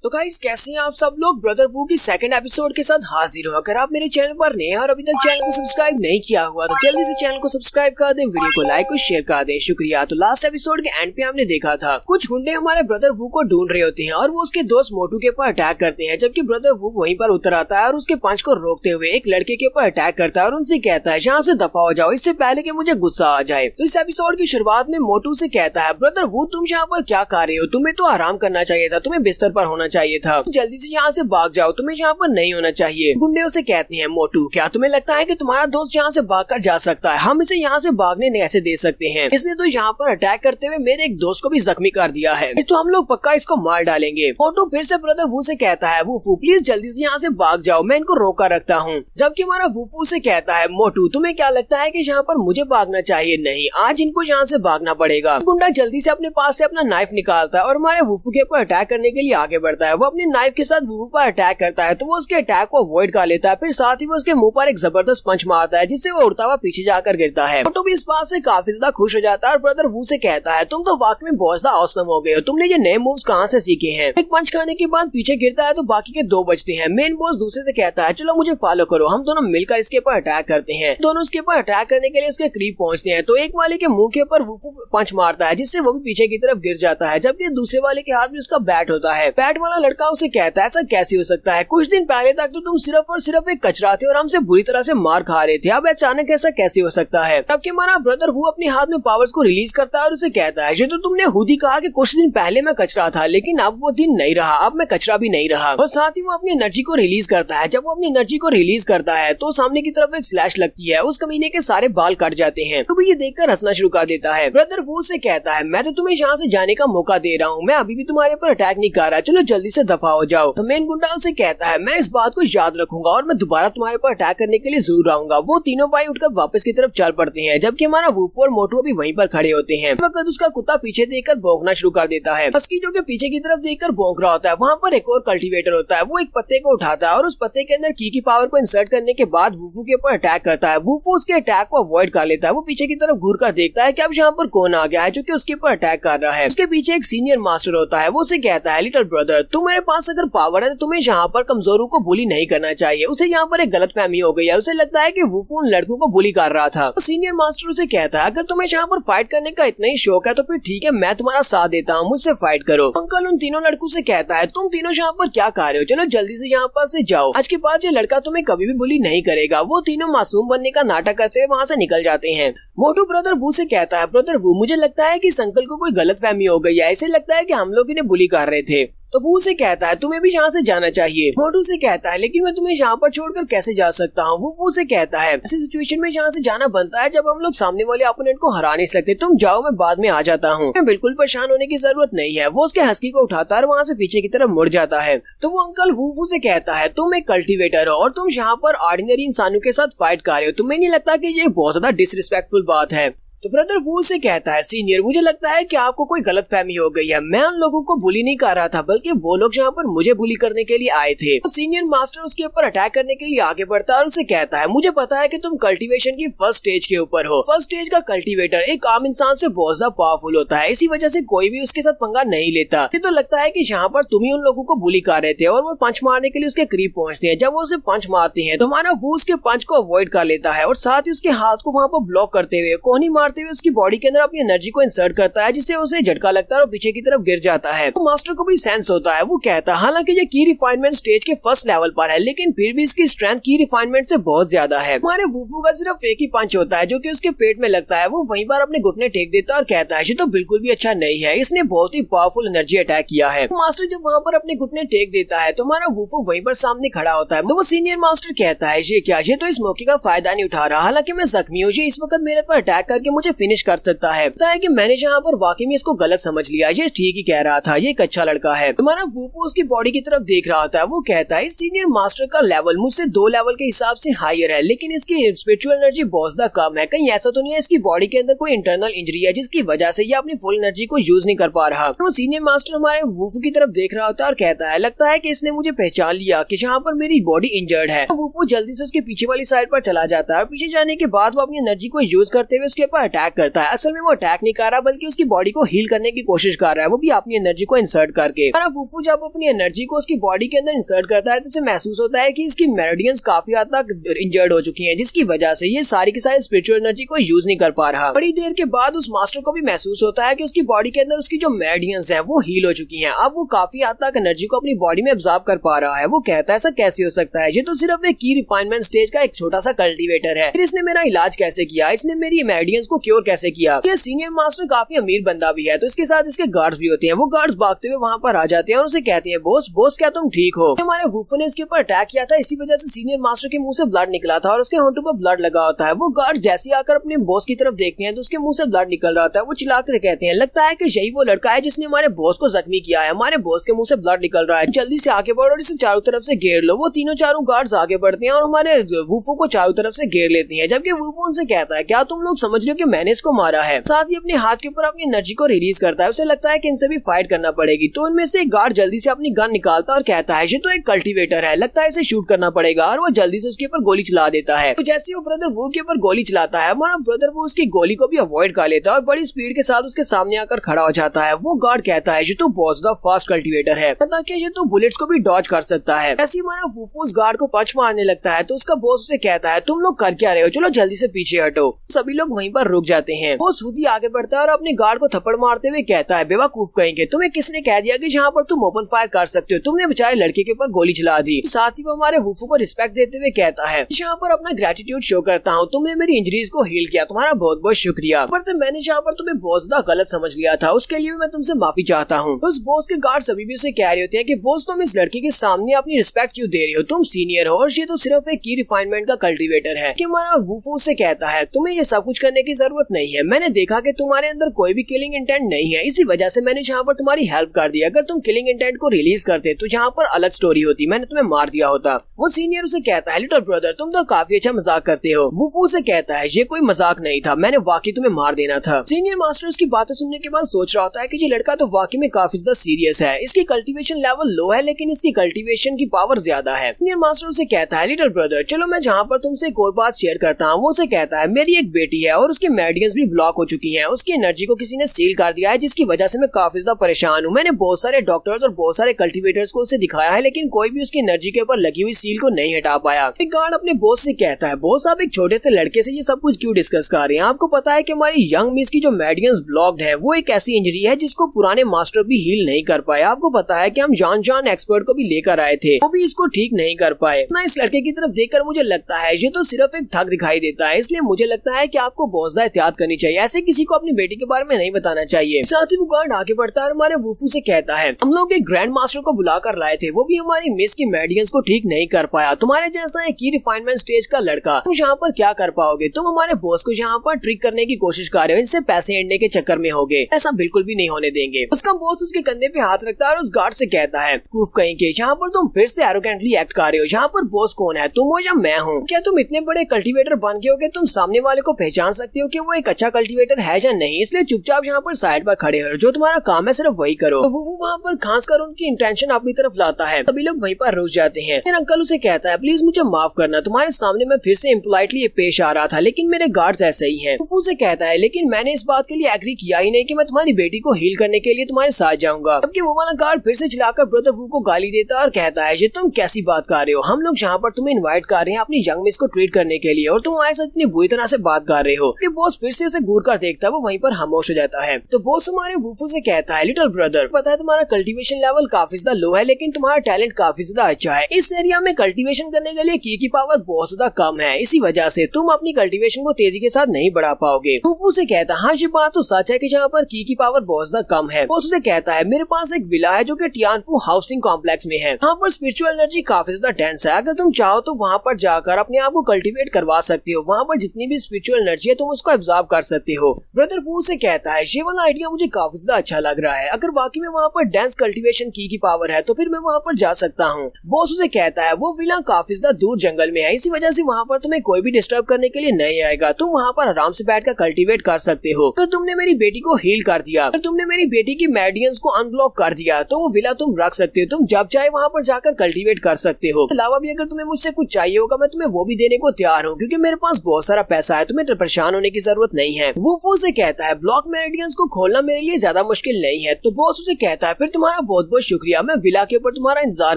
तो गाइस कैसे हैं आप सब लोग। ब्रदर वू की सेकंड एपिसोड के साथ हाजिर हूं। अगर आप मेरे चैनल पर नए हैं और अभी तक चैनल को सब्सक्राइब नहीं किया हुआ तो जल्दी से चैनल को सब्सक्राइब कर दें, वीडियो को लाइक और शेयर कर दें, शुक्रिया। तो लास्ट एपिसोड के एंड पे हमने देखा था कुछ गुंडे हमारे ब्रदर वू को ढूंढ रहे होते हैं और वो उसके दोस्त मोटू के ऊपर अटैक करते हैं, जबकि ब्रदर वू वहीं पर उतर आता है और उसके पंच को रोकते हुए एक लड़के के ऊपर अटैक करता है और उनसे कहता है यहाँ से दफा हो जाओ, इससे पहले कि मुझे गुस्सा आ जाए। तो इस एपिसोड की शुरुआत में मोटू से कहता है ब्रदर वू तुम यहाँ पर क्या कर रहे हो, तुम्हें तो आराम करना चाहिए था, तुम्हें बिस्तर पर होना चाहिए था, जल्दी से यहाँ से भाग जाओ, तुम्हें यहाँ पर नहीं होना चाहिए। गुंडे उसे कहते हैं मोटू क्या तुम्हें लगता है कि तुम्हारा दोस्त यहाँ से भाग कर जा सकता है, हम इसे यहाँ से भागने कैसे दे सकते हैं, इसने तो यहाँ पर अटैक करते हुए मेरे एक दोस्त को भी जख्मी कर दिया है, तो हम लोग पक्का इसको मार डालेंगे। मोटू फिर से ब्रदर वू से कहता है वूफू प्लीज जल्दी से यहाँ से भाग जाओ, मैं इनको रोका रखता हूँ। जबकि हमारा वूफू से कहता है मोटू तुम्हें क्या लगता है कि यहाँ पर मुझे भागना चाहिए, नहीं आज इनको यहाँ से भागना पड़ेगा। गुंडा जल्दी से अपने पास से अपना नाइफ निकालता है और हमारे वूफू के ऊपर अटैक करने के लिए आगे बढ़ता है। वो अपने नाइफ के साथ वूफू पर अटैक करता है तो वो उसके अटैक को अवॉइड कर लेता है, फिर साथ ही वो उसके मुंह पर एक जबरदस्त पंच मारता है जिससे वो उड़ता हुआ पीछे जाकर गिरता है। मोटू भी इस बात से काफी ज्यादा खुश हो जाता है और ब्रदर वू से कहता है तुम तो वाकई में बहुत ज्यादा ऑसम हो गए हो, तुमने ये नए मूव्स कहाँ से सीखे हैं। एक पंच खाने के बाद पीछे गिरता है तो बाकी के दो बचते हैं। मेन बॉस दूसरे से कहता है चलो मुझे फॉलो करो, हम दोनों मिलकर इसके ऊपर अटैक करते हैं। दोनों उसके ऊपर अटैक करने के लिए उसके करीब पहुंचते हैं तो एक वाले के मुंह के ऊपर वूफू पंच मारता है जिससे वो भी पीछे की तरफ गिर जाता है, जबकि दूसरे वाले के हाथ में उसका बैट होता है। बैट वाला लड़का उसे कहता है ऐसा कैसे हो सकता है, कुछ दिन पहले तक तो तुम सिर्फ और सिर्फ एक कचरा थे और हमसे बुरी तरह से मार खा रहे थे, अब अचानक ऐसा कैसे हो सकता है। तब कि हमारा ब्रदर वो अपने हाथ में पावर्स को रिलीज करता है और उसे कहता है ये तो तुमने खुद ही कहा कि कुछ दिन पहले मैं कचरा था, लेकिन अब वो दिन नहीं रहा, अब मैं कचरा भी नहीं रहा। और साथ ही वो अपनी एनर्जी को रिलीज करता है। जब वो अपनी एनर्जी को रिलीज करता है तो सामने की तरफ एक स्लैश लगती है, उस कमीने के सारे बाल कट जाते हैं। तो वो ये देखकर हंसना शुरू कर देता है। ब्रदर वो से कहता है मैं तो तुम्हें यहाँ से जाने का मौका दे रहा हूँ, मैं अभी भी तुम्हारे ऊपर अटैक नहीं कर रहा, चलो जल्दी से दफा हो जाओ। तो मेन गुंडा उसे कहता है मैं इस बात को याद रखूंगा और मैं दोबारा तुम्हारे ऊपर अटैक करने के लिए जरूर आऊंगा। वो तीनों भाई उठकर वापस की तरफ चल पड़ते हैं, जबकि हमारा वूफू और मोटू भी वहीं पर खड़े होते हैं। इस वक्त उसका कुत्ता पीछे देखकर भौंकना शुरू कर देता है। हस्की जो कि पीछे की तरफ देखकर भौंक रहा होता है, वहाँ पर एक और कल्टीवेटर होता है। वो एक पत्ते को उठाता है और उस पत्ते के अंदर की पावर को इंसर्ट करने के बाद वूफू के ऊपर अटैक करता है। वूफू उसके अटैक को अवॉइड कर लेता है। वो पीछे की तरफ घूर कर देखता है कि अब यहाँ पर कौन आ गया है जो कि उसके ऊपर अटैक कर रहा है। उसके पीछे एक सीनियर मास्टर होता है। वो उसे कहता है लिटिल ब्रदर तुम मेरे पास अगर पावर है तो तुम्हें यहाँ पर कमजोरों को बुली नहीं करना चाहिए। उसे यहाँ पर एक गलत फहमी हो गई है, उसे लगता है कि वूफू उन लड़कों को बुली कर रहा था। तो सीनियर मास्टर उसे कहता है अगर तुम्हें यहाँ पर फाइट करने का इतना ही शौक है तो फिर ठीक है, मैं तुम्हारा साथ देता हूँ, मुझसे फाइट करो। अंकल उन तीनों लड़कों से कहता है तुम तीनों यहाँ पर क्या कर रहे हो, चलो जल्दी से यहाँ पर से जाओ, आज के बाद ये लड़का तुम्हें कभी भी बुली नहीं करेगा। वो तीनों मासूम बनने का नाटक करते हुए वहाँ से निकल जाते हैं। मोटू ब्रदर वू से कहता है ब्रदर वू मुझे लगता है कि इस अंकल को कोई गलत फहमी हो गई है, ऐसे लगता है कि हम लोग इन्हें बुली कर रहे थे। तो वो उसे कहता है तुम्हें भी यहाँ से जाना चाहिए। मोटू से कहता है लेकिन मैं तुम्हें यहाँ पर छोड़कर कैसे जा सकता हूँ। वो उसे कहता है ऐसी सिचुएशन में यहाँ से जाना बनता है जब हम लोग सामने वाले ओपोनेंट को हरा नहीं सकते, तुम जाओ मैं बाद में आ जाता हूँ, बिल्कुल परेशान होने की जरूरत नहीं है। वो उसके हस्की को उठाता है और वहाँ से पीछे की तरफ मुड़ जाता है। तो वो अंकल वूफू से कहता है तुम एक कल्टीवेटर हो और तुम यहाँ पर ऑर्डिनरी इंसानों के साथ फाइट कर रहे हो, तुम्हें नहीं लगता कि ये बहुत ज्यादा डिसरिस्पेक्टफुल बात है। तो ब्रदर वो से कहता है सीनियर मुझे लगता है कि आपको कोई गलत फहमी हो गई है, मैं उन लोगों को बुली नहीं कर रहा था बल्कि वो लोग यहाँ पर मुझे बुली करने के लिए आए थे। तो सीनियर मास्टर उसके ऊपर अटैक करने के लिए आगे बढ़ता है और उसे कहता है मुझे पता है कि तुम कल्टीवेशन की फर्स्ट स्टेज के ऊपर हो। फर्स्ट स्टेज का कल्टीवेटर एक आम इंसान से बहुत ज्यादा पावरफुल होता है, इसी वजह से कोई भी उसके साथ पंगा नहीं लेता। ये तो लगता है कि यहाँ पर तुम ही उन लोगों को बुली कर रहे थे। और वो पंच मारने के लिए उसके करीब पहुंचते हैं। जब वो उसे पंच मारते हैं तो हमारा वो उसके पंच को अवॉइड कर लेता है और साथ ही उसके हाथ को वहाँ पर ब्लॉक करते हुए कोहनी मारते हुए उसकी बॉडी अंदर अपनी एनर्जी को इंसर्ट करता है जिससे उसे झटका लगता है और पीछे की तरफ गिर जाता है। तो मास्टर को भी सेंस होता है। वो कहता है हालांकि ये की रिफाइनमेंट स्टेज के फर्स्ट लेवल पर है लेकिन फिर भी इसकी स्ट्रेंथ की रिफाइनमेंट से बहुत ज्यादा है। हमारे वूफू का सिर्फ एक ही पंच होता है जो कि उसके पेट में लगता है। वो वहीं पर अपने घुटने टेक देता है और कहता है ये तो बिल्कुल भी अच्छा नहीं है, इसने बहुत ही पावरफुल एनर्जी अटैक किया है। तो मास्टर जब वहाँ पर अपने घुटने टेक देता है तो हमारा वूफू वहीं पर सामने खड़ा होता है। तो वो सीनियर मास्टर कहता है ये क्या, ये तो इस मौके का फायदा नहीं उठा रहा, हालांकि मैं जख्मी हूँ, ये इस वक्त मेरे पर अटैक करके मुझे फिनिश कर सकता है। कि मैंने यहाँ पर वाकई में इसको गलत समझ लिया, ये ठीक ही कह रहा था, ये एक अच्छा लड़का है। हमारा वूफू उसकी बॉडी की तरफ देख रहा होता है। वो कहता है इस सीनियर मास्टर का लेवल मुझसे 2 लेवल के हिसाब से हायर है लेकिन इसकी स्पिरिचुअल एनर्जी बहुत ज्यादा कम है, कहीं ऐसा तो नहीं है इसकी बॉडी के अंदर कोई इंटरनल इंजरी है जिसकी वजह से ये अपनी फुल एनर्जी को यूज नहीं कर पा रहा। तो सीनियर मास्टर हमारे वूफू की तरफ देख रहा होता है और कहता है लगता है कि इसने मुझे पहचान लिया कि जहाँ पर मेरी बॉडी इंजर्ड है। वूफू जल्दी से उसके पीछे वाली साइड पर चला जाता है और पीछे जाने के बाद वो अपनी एनर्जी को यूज करते हुए उसके ऊपर अटैक करता है। असल में वो अटैक नहीं कर रहा बल्कि उसकी बॉडी को हील करने की कोशिश कर रहा है, वो भी अपनी एनर्जी को इंसर्ट करके। हमारा वुफू जब अपनी एनर्जी को उसकी बॉडी के अंदर इंसर्ट करता है तो उसे महसूस होता है कि इसकी मेरिडियंस काफी हद तक इंजर्ड हो चुकी हैं, जिसकी वजह से ये सारी की सारी स्पिरिचुअल एनर्जी को यूज नहीं कर पा रहा। बड़ी देर के बाद उस मास्टर को भी महसूस होता है कि उसकी बॉडी के अंदर उसकी जो मेरिडियंस हैं वो हील हो चुकी हैं। अब वो काफी हद तक एनर्जी को अपनी बॉडी में अब्सॉर्ब कर पा रहा है। वो कहता है ऐसा कैसे हो सकता है, ये तो सिर्फ एक की रिफाइनमेंट स्टेज का एक छोटा सा कल्टीवेटर है। फिर इसने मेरा इलाज कैसे किया, इसने मेरी मेरिडियंस को क्योर कैसे किया। ये सीनियर मास्टर काफी अमीर बंदा भी है तो इसके साथ इसके गार्ड्स भी होते हैं। वो गार्ड्स भागते हुए वहाँ पर आ जाते हैं और उसे कहते हैं बॉस बॉस क्या तुम ठीक हो। हमारे वुफू ने इसके ऊपर अटैक किया था, इसी वजह से सीनियर मास्टर के मुंह से ब्लड निकला था और उसके होंठों पर ब्लड लगा होता है। वो गार्ड्स जैसे आकर अपने बॉस की तरफ देखते हैं तो उसके मुंह से ब्लड निकल रहा होता है। वो चिल्लाकर कहते हैं लगता है कि यही वो लड़का है जिसने हमारे बॉस को जख्मी किया है, हमारे बॉस के मुंह से ब्लड निकल रहा है, जल्दी से आगे बढ़ो और इसे चारों तरफ से घेर लो। वो तीनों चारों गार्ड्स आगे बढ़ते हैं और हमारे वुफू को चारों तरफ से घेर लेती हैं, जबकि वुफू उनसे कहता है क्या तुम लोग समझ रहे हो कि मैंने इसको मारा है। साथ ही अपने हाथ के ऊपर अपनी एनर्जी को रिलीज करता है। उसे लगता है कि इनसे भी फाइट करना पड़ेगी तो इनमें से एक गार्ड जल्दी से अपनी गन निकालता है और कहता है ये तो एक कल्टीवेटर है, लगता है इसे शूट करना पड़ेगा, और वो जल्दी से उसके ऊपर गोली चला देता है। तो जैसे वो ब्रदर वो के ऊपर गोली चलाता है हमारा ब्रदर वो उसकी गोली को भी अवॉइड कर लेता है और बड़ी स्पीड के साथ उसके सामने आकर खड़ा हो जाता है। वो गार्ड कहता है ये तो बहुत ज्यादा फास्ट कल्टीवेटर है, पता क्या ये तो बुलेट्स को भी डॉज कर सकता है। ऐसे हमारा वुफू उस गार्ड को पंच मारने लगता है तो उसका बॉस उसे कहता है तुम लोग कर क्या रहे हो, चलो जल्दी से पीछे हटो। सभी लोग वहीं पर रुक जाते हैं। वो खुद ही आगे बढ़ता है और अपने गार्ड को थप्पड़ मारते हुए कहता है बेवकूफ कहेंगे, तुम्हें किसने कह दिया कि यहाँ पर तुम ओपन फायर कर सकते हो, तुमने बेचारे लड़के के ऊपर गोली चला दी। साथ ही वो हमारे वुफू को रिस्पेक्ट देते हुए कहता है यहाँ पर अपना ग्रेटिट्यूड शो करता हूँ, तुमने मेरी इंजरीज को हील किया, तुम्हारा बहुत बहुत शुक्रिया। पर से मैंने यहाँ पर तुम्हें बहुत ज्यादा गलत समझ लिया था, उसके लिए मैं तुमसे माफी चाहता हूँ। उस बॉस के गार्ड सभी भी उसे कह रहे होते हैं कि बॉस तुम इस लड़के के सामने अपनी रिस्पेक्ट क्यों दे रहे हो, तुम सीनियर हो और ये तो सिर्फ एक की रिफाइनमेंट का कल्टीवेटर है। कि हमारा वुफू से कहता है तुम्हें ये सब कुछ करने की जरूरत नहीं है, मैंने देखा कि तुम्हारे अंदर कोई भी किलिंग इंटेंट नहीं है, इसी वजह से मैंने यहाँ पर तुम्हारी हेल्प कर दी। अगर तुम किलिंग इंटेंट को रिलीज करते तो यहाँ पर अलग स्टोरी होती, मैंने तुम्हें मार दिया होता। वो सीनियर उसे कहता है लिटिल ब्रदर तुम तो काफी अच्छा मजाक करते हो। वुफू से कहता है ये कोई मजाक नहीं था, मैंने वाकई तुम्हें मार देना था। सीनियर मास्टर उसकी बातें सुनने के बाद सोच रहा होता है कि ये लड़का तो वाकई में काफी ज्यादा सीरियस है, इसकी कल्टीवेशन लेवल लो है लेकिन इसकी कल्टीवेशन की पावर ज्यादा है। सीनियर मास्टर उसे कहता है लिटिल ब्रदर चलो मैं जहाँ पर तुमसे एक और बात शेयर करता हूँ। वो उसे कहता है मेरी एक बेटी है और उसकी मेरिडियंस भी ब्लॉक हो चुकी है, उसकी एनर्जी को किसी ने सील कर दिया है जिसकी वजह से मैं काफी ज्यादा परेशान हूँ। मैंने बहुत सारे डॉक्टर्स और बहुत सारे कल्टीवेटर्स को उसे दिखाया है लेकिन कोई भी उसकी एनर्जी के ऊपर लगी हुई सील को नहीं हटा पाया। एक गार्ड अपने बॉस से कहता है बॉस आप एक छोटे से लड़के से ये सब कुछ क्यों डिस्कस कर रहे हैं, आपको पता है कि हमारी यंग मिस की जो मेरिडियंस ब्लॉक्ड है वो एक ऐसी इंजरी है जिसको पुराने मास्टर भी हील नहीं कर पाए। आपको पता है कि हम जान एक्सपर्ट को भी लेकर आए थे, वो भी इसको ठीक नहीं कर पाए। ना इस लड़के की तरफ देखकर मुझे लगता है ये तो सिर्फ एक ठग दिखाई देता है, इसलिए मुझे लगता है कि आपको बहुत ज्यादा एहतियात करनी चाहिए, ऐसे किसी को अपनी बेटी के बारे में नहीं बताना चाहिए। साथ ही वो गार्ड आगे बढ़ता है हमारे वुफू से कहता है हम लोग एक ग्रैंड मास्टर को बुला कर लाए थे, वो भी हमारी मिस की मेरिडियंस को ठीक नहीं कर पाया। तुम्हारे जैसा एक की रिफाइनमेंट स्टेज का लड़का तुम यहाँ पर क्या कर पाओगे, तुम हमारे बॉस को यहाँ पर ट्रिक करने की कोशिश कर रहे हो, इनसे पैसे एंडने के चक्कर में होगे, ऐसा बिल्कुल भी नहीं होने देंगे। उसका बॉस उसके कंधे पे हाथ रखता है और उस गार्ड से कहता है कूफ कहेंगे यहाँ पर तुम फिर से एरोगेंटली एक्ट कर रहे हो, यहाँ पर बॉस कौन है, तुम हो या मैं हूँ? क्या तुम इतने बड़े कल्टीवेटर बन गए हो कि तुम सामने वाले को पहचान सकते हो कि वो एक अच्छा कल्टीवेटर है या नहीं, इसलिए चुपचाप यहाँ पर साइड पर खड़े हो, जो तुम्हारा काम है सिर्फ वही करो। तो वो वहाँ पर खास कर उनकी इंटेंशन अपनी तरफ लाता है, सभी लोग वहीं पर रुक जाते हैं। फिर अंकल उसे कहता है प्लीज मुझे माफ करना, तुम्हारे सामने मैं फिर से इम्पोलाइटली पेश आ रहा था लेकिन मेरे गार्ड्स ऐसे ही हैं। वुफू से कहता है लेकिन मैंने इस बात के लिए एग्री किया ही नहीं कि मैं तुम्हारी बेटी को हील करने के लिए तुम्हारे साथ जाऊंगा। जबकि वो वाला गार्ड फिर से चिल्लाकर ब्रदर वू को गाली देता है और कहता है ये तुम कैसी बात कर रहे हो, हम लोग यहाँ पर तुम्हें इन्वाइट कर रहे हैं अपनी यंग मिस को ट्रीट करने के लिए और तुम हमारे साथ इतनी बुरी तरह से बात कर रहे हो। बॉस फिर से उसे घूर कर देखता है, वो वहीं पर खामोश हो जाता है। तो बॉस हमारे वुफू से कहता है लिटिल ब्रदर पता है तुम्हारा कल्टीवेशन लेवल काफी ज्यादा लो है लेकिन तुम्हारा टैलेंट काफी ज्यादा अच्छा है, इस एरिया में कल्टीवेशन करने के लिए की पावर बहुत ज्यादा कम है, इसी वजह से तुम अपनी कल्टीवेशन को तेजी के साथ नहीं बढ़ा पाओगे। वुफू से कहता है हाँ ये बात तो सच है कि जहाँ पर की पावर बहुत ज्यादा कम है। बॉस उसे कहता है मेरे पास एक विला है जो कि टियानफू हाउसिंग कॉम्प्लेक्स में है, वहाँ पर स्पिरिचुअल एनर्जी काफी ज्यादा डेंस है, अगर तुम चाहो तो वहाँ पर जाकर अपने आप को कल्टीवेट करवा सकते हो, वहाँ पर जितनी भी स्पिरिचुअल एनर्जी है तुम उसको एब्जॉर्ब कर सकते हो। ब्रदर वू से कहता है ये वाला आइडिया मुझे काफी ज्यादा अच्छा लग रहा है, अगर वाकई में वहाँ पर डेंस कल्टीवेशन की पावर है तो फिर मैं वहाँ पर जा सकता हूँ। बॉस उसे कहता है वो विला काफी ज्यादा दूर जंगल में है, इसी वजह से वहाँ पर तुम्हें कोई भी डिस्टर्ब करने के लिए नहीं आएगा, तुम वहाँ पर आराम से बैठकर कल्टीवेट कर सकते हो। अगर तुमने मेरी बेटी को हील कर दिया, अगर तुमने मेरी बेटी की मेरिडियंस को अनब्लॉक कर दिया तो वो विला तुम रख सकते हो, तुम जब चाहे वहाँ पर जाकर कल्टीवेट कर सकते हो। अलावा भी अगर तुम्हें मुझसे कुछ चाहिए होगा मैं तुम्हें वो भी देने को तैयार हूँ क्योंकि मेरे पास बहुत सारा पैसा है, तुम्हें परेशान होने की की जरूरत नहीं है। वुफू से कहता है ब्लॉक मेरिडियंस को खोलना मेरे लिए ज्यादा मुश्किल नहीं है। तो बॉस उसे कहता है फिर तुम्हारा बहुत बहुत शुक्रिया, मैं विला के ऊपर तुम्हारा इंतजार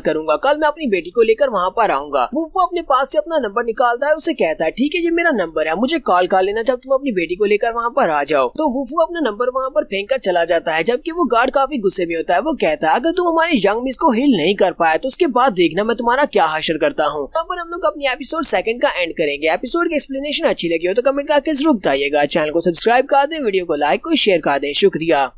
करूंगा, कल मैं अपनी बेटी को लेकर वहाँ पर आऊंगा। वुफू अपने पास से अपना नंबर निकालता है, उसे कहता है ठीक है ये मेरा नंबर है, मुझे कॉल कर लेना जब तुम अपनी बेटी को लेकर वहाँ पर आ जाओ। तो वुफू अपना नंबर वहाँ पर फेंक कर चला जाता है, जबकि वो गार्ड काफी गुस्से में होता है। वो कहता है अगर तुम हमारी यंग मिस को हिल नहीं कर पाए तो उसके बाद देखना मैं तुम्हारा क्या हाशर करता हूँ। यहाँ पर हम लोग अपनी एपिसोड 2 का एंड करेंगे। एपिसोड की एक्सप्लेनेशन अच्छी लगी हो तो कमेंट करके जरूर बताइएगा। चैनल को सब्सक्राइब कर दें, वीडियो को लाइक और शेयर कर दें। शुक्रिया।